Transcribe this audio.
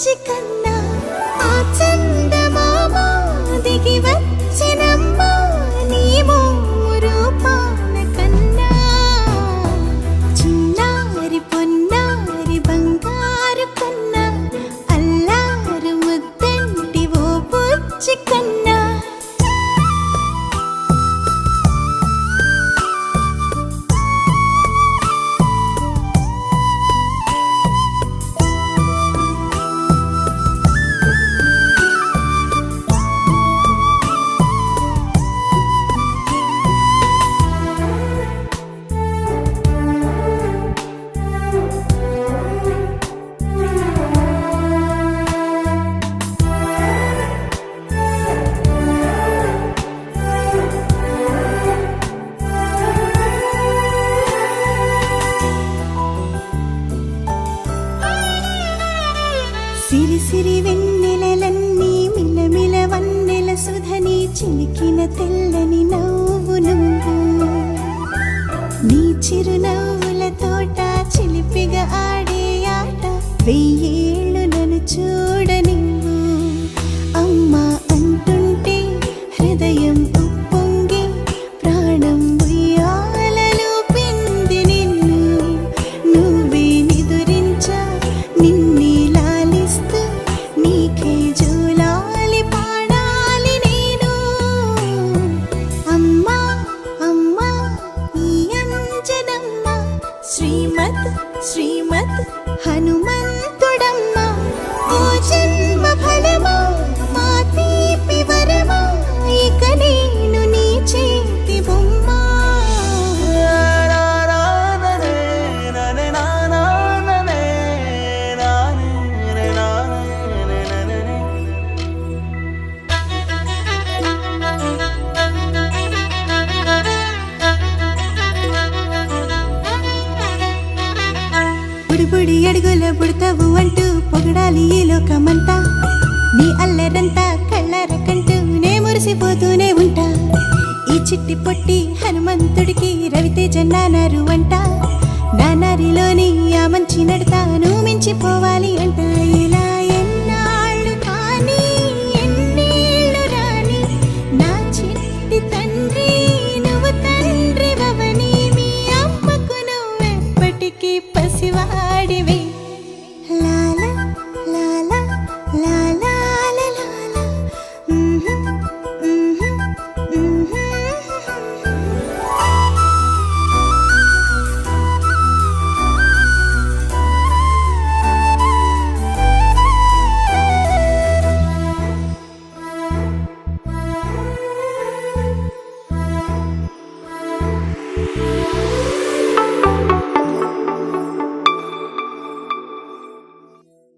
బుజ్జి కన్నా ఆ చందమామ దిగి వచ్చినమ్మా నీ రూపాల కన్నా చిన్నారి పొన్నారి బంగారు కన్నా అల్లారు ముద్దంటి ఓ బుజ్జి కన్నా సిరి సిరి వెన్నెలలన్నీ మిలమిల వన్నెల సుధని చిలికిన తెల్లని నవ్వు నువ్వు నీ చిరునవ్వుల తోట చిలిపిగా ఆడే ఆట వెయ్యేళ్ళు నన్ను చూడ నువ్వు అమ్మా అంటుంటే హృదయం ఉప్పొంగి ప్రాణం ఉయ్యాలలో పిండి నిన్ను నువ్వే నిదురించా నిన్నే నీకే జోలాలి పాడాలి నేను అమ్మా అమ్మా ఈ అంజనమ్మ శ్రీమత్ శ్రీమత్ హనుమంతుడమ్మ ఓ జన్మ ఫలమా మా తీపి వరమా ఇక నేను నీ చేతి బొమ్మ బుడి అడుగుల బుడతావు అంటూ పొగడాలి ఈ లోకమంతా నీ అల్లరంతా కళ్ళారకంటూ నే మురిసిపోతూనే ఉంటా ఈ చిట్టి పొట్టి హనుమంతుడికి రవితేజ నానారు అంట నానారిలోని ఆ మంచి